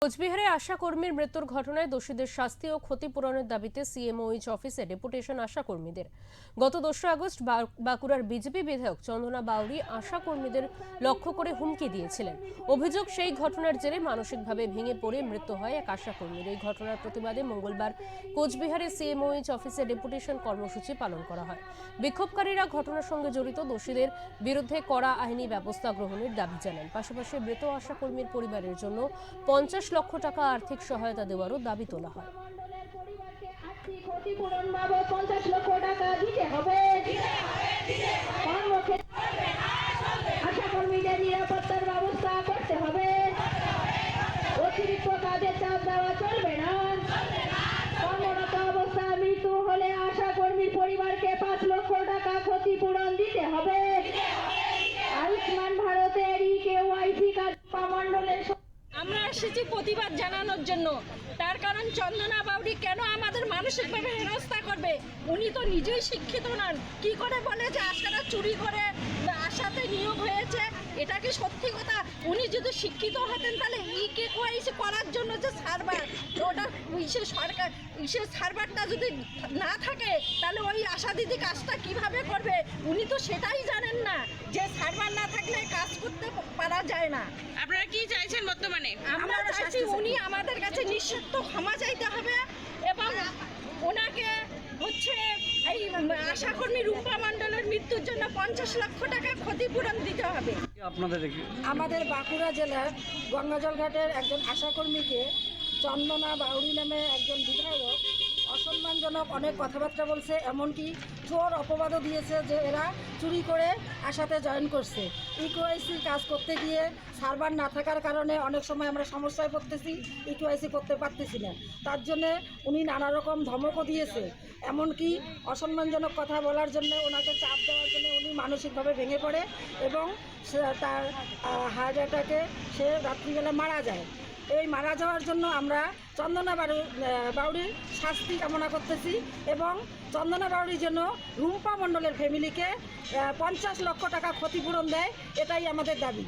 কোচবিহারে আশা কর্মীর মৃত্যুর ঘটনায় দোষীদের শাস্তি ও ক্ষতিপূরণের দাবিতে সিএমওইচ অফিসে ডেপুটেশন আশা কর্মীদের। গত 2 আগস্ট বাঁকুড়ার বিজেপি বিধায়ক চন্দনা বাউরি আশা কর্মীদের লক্ষ্য করে হুমকি দিয়েছিলেন। অভিযোগ, সেই ঘটনার জেরে মানসিকভাবে ভেঙে পড়ে মৃত্যু হয় এক আশা কর্মীর। এই ঘটনার প্রতিবাদে মঙ্গলবার কোচবিহারে সিএমওইচ অফিসে ডেপুটেশন কর্মসূচি পালন করা হয়। বিক্ষোভকারীরা ঘটনার সঙ্গে জড়িত দোষীদের বিরুদ্ধে কড়া আইনি ব্যবস্থা গ্রহণের দাবি জানান। পাশাপাশি মৃত আশা কর্মীর পরিবারের জন্য 50 লক্ষ টাকা আর্থিক সহায়তা দেওয়ারও দাবি তোলা হয়। ক্ষতিপূরণ বাবদ 50 লক্ষ টাকা দিতে হবে। আশা কর্মীদের নিরাপত্তার ব্যবস্থা করতে হবে। অতিরিক্ত কাজের চাপ দেওয়া চলবে না। কর্মরত অবস্থায় মৃত্যু হলে আশা কর্মীর পরিবারকে 5 লক্ষ টাকা ক্ষতিপূরণ দিতে হবে। আয়ুষ্মান ভারতের কেওয়াইসি কাজ মণ্ডলের আমরা এসেছি প্রতিবাদ জানানোর জন্য। তার কারণ চন্দনা বাউরি কেন আমাদের মানসিকভাবে হেনস্থা করবে? উনি তো নিজেই শিক্ষিত নন। কি করে বলে যে আশারা চুরি করে আশাতে নিয়োগ হয়েছে? এটা কি সত্যি কথা? উনি যদি শিক্ষিত হতেন তাহলে কেওয়াইসি করার জন্য যে সার্ভার, ওটা সরকার সার্ভারটা যদি না থাকে তাহলে ওই আশা দিদি কাজটা কিভাবে করবে? উনি তো সেটাই জানেন না যে সার্ভার না থাকলে কাজ করতে পারা যায় না। আপনারা কি চাইছেন বর্তমানে? আমরা চাইছি উনি আমাদের কাছে নিঃশর্ত ক্ষমা চাইতে হবে এবং ওনাকে এই আশাকর্মী রূপা মণ্ডলের মৃত্যুর জন্য 50 লক্ষ টাকা ক্ষতিপূরণ দিতে হবে। আমাদের বাঁকুড়া জেলার গঙ্গাজলঘাটের একজন আশাকর্মীকে চন্দনা বাউরি নামে একজন বিধায়ক অসম্মানজনক অনেক কথাবার্তা বলছে, এমনকি চোর অপবাদও দিয়েছে যে এরা চুরি করে আশাতে জয়েন করছে। ইকেওয়াইসির কাজ করতে গিয়ে সার্ভার না থাকার কারণে অনেক সময় আমরা সমস্যায় পড়তেছি, ইকেওয়াইসি করতে পারতেছি না। তার জন্যে উনি নানা রকম ধমকও দিয়েছে, এমনকি অসম্মানজনক কথা বলার জন্য ওনাকে চাপ দেওয়ার জন্য উনি মানসিকভাবে ভেঙে পড়ে এবং তার হার্ট অ্যাটাকে সে রাত্রিবেলা মারা যায়। এই মারা যাওয়ার জন্য আমরা চন্দনা বাউরির শাস্তি কামনা করতেছি এবং চন্দনা বাউরির জন্য রুম্পা মণ্ডলের ফ্যামিলিকে 50 লক্ষ টাকা ক্ষতিপূরণ দেয়, এটাই আমাদের দাবি।